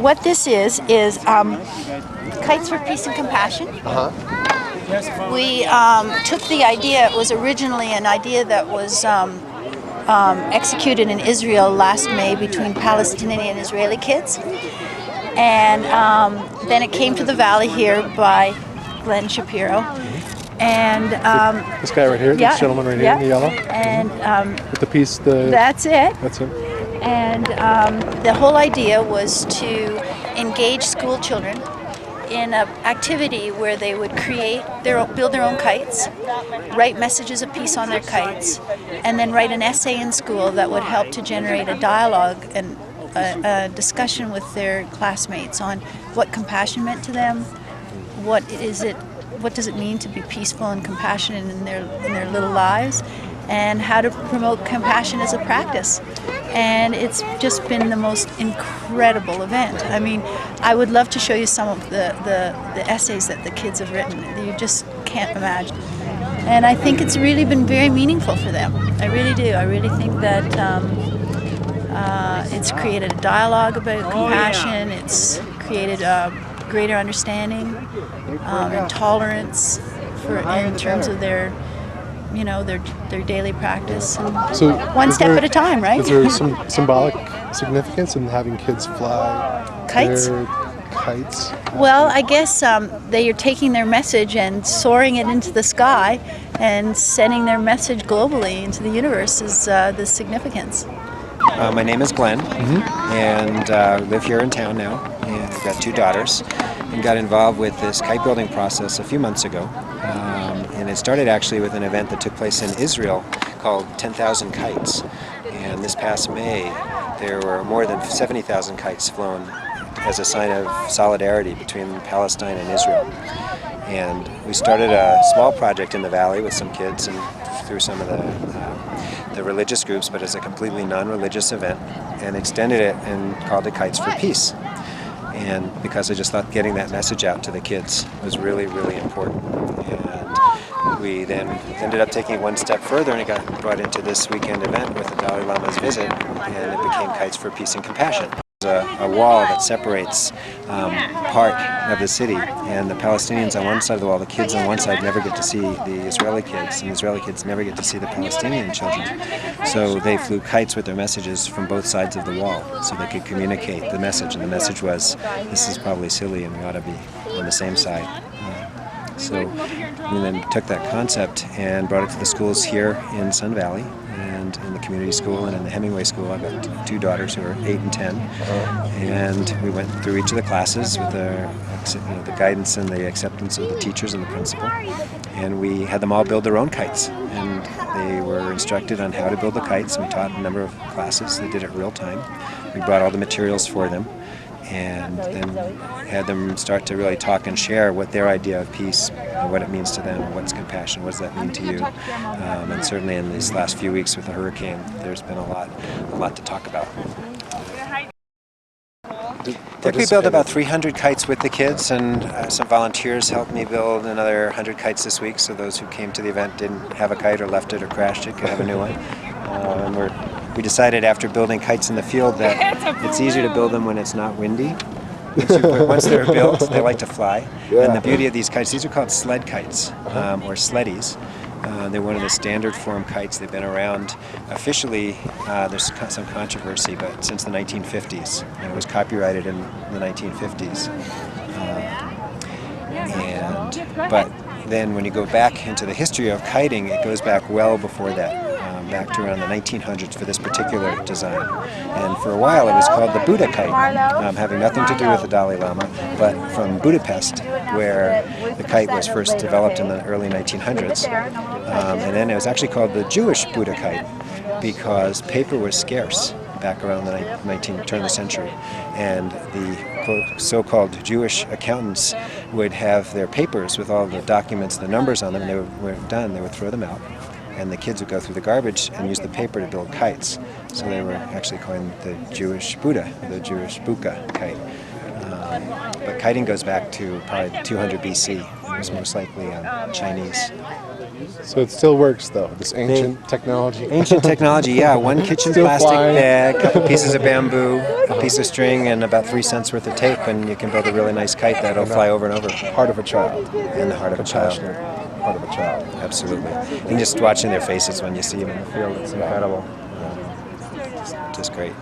What this is Kites for Peace and Compassion. We took the idea. It was originally an idea that was executed in Israel last May between Palestinian and Israeli kids. And then it came to the valley here by Glenn Shapiro. And this guy right here, this gentleman right here in the yellow. And with the piece, that's it. That's him. And the whole idea was to engage school children in an activity where they would build their own kites, write messages of peace on their kites, and then write an essay in school that would help to generate a dialogue and a discussion with their classmates on what compassion meant to them, what does it mean to be peaceful and compassionate in their little lives, and how to promote compassion as a practice. And it's just been the most incredible event. I mean, I would love to show you some of the essays that the kids have written. You just can't imagine. And I think it's really been very meaningful for them. I really do. I really think that it's created a dialogue about compassion. It's created a greater understanding and tolerance in terms of their daily practice. So one step at a time, right? Is there some symbolic significance in having kids fly kites? Their kites? Well, I guess they are taking their message and soaring it into the sky and sending their message globally into the universe is the significance. My name is Glenn, and live here in town now. And I've got 2 daughters, and got involved with this kite building process a few months ago. And it started actually with an event that took place in Israel called 10,000 Kites. And this past May, there were more than 70,000 kites flown as a sign of solidarity between Palestine and Israel. And we started a small project in the valley with some kids and through some of the religious groups, but as a completely non-religious event, and extended it and called it Kites for Peace. And because I just thought getting that message out to the kids was really, really important. And we then ended up taking it one step further, and it got brought into this weekend event with the Dalai Lama's visit, and it became Kites for Peace and Compassion. There's a wall that separates part of the city, and the Palestinians on one side of the wall, the kids on one side never get to see the Israeli kids, and the Israeli kids never get to see the Palestinian children. So they flew kites with their messages from both sides of the wall so they could communicate the message, and the message was, this is probably silly and we ought to be on the same side. So we then took that concept and brought it to the schools here in Sun Valley, and in the community school and in the Hemingway School. I've got 2 daughters who are 8 and 10, and we went through each of the classes with the guidance and the acceptance of the teachers and the principal, and we had them all build their own kites, and they were instructed on how to build the kites. We taught a number of classes. They did it real time. We brought all the materials for them, and then had them start to really talk and share what their idea of peace and what it means to them, what's compassion, what does that mean to you. And certainly in these last few weeks with the hurricane, there's been a lot to talk about. I think we built about 300 kites with the kids, and some volunteers helped me build another 100 kites this week, so those who came to the event didn't have a kite or left it or crashed it could have a new one. We decided after building kites in the field that it's easier to build them when it's not windy. Once they're built, they like to fly. Yeah. And the beauty of these kites, these are called sled kites, or sleddies. They're one of the standard form kites. They've been around officially, there's some controversy, but since the 1950s. And it was copyrighted in the 1950s. But then when you go back into the history of kiting, it goes back well before that. Back to around the 1900s for this particular design. And for a while it was called the Buddha kite, having nothing to do with the Dalai Lama, but from Budapest, where the kite was first developed in the early 1900s. And then it was actually called the Jewish Buddha kite because paper was scarce back around the turn of the century. And the so-called Jewish accountants would have their papers with all the documents, the numbers on them, and they were done, they would throw them out. and the kids would go through the garbage and use the paper to build kites. So they were actually coined the Jewish Buddha, the Jewish Buka kite. But kiting goes back to probably 200 BC. It was most likely Chinese. So it still works though, this ancient technology. Ancient technology, yeah. One kitchen Still plastic flying. bag, a couple pieces of bamboo, a piece of string, and about 3 cents worth of tape, and you can build a really nice kite that'll fly over and over. Heart of a child. In the heart of a child. Passionate heart of a child. Absolutely. And just watching their faces when you see them in the field, it's incredible. Just great.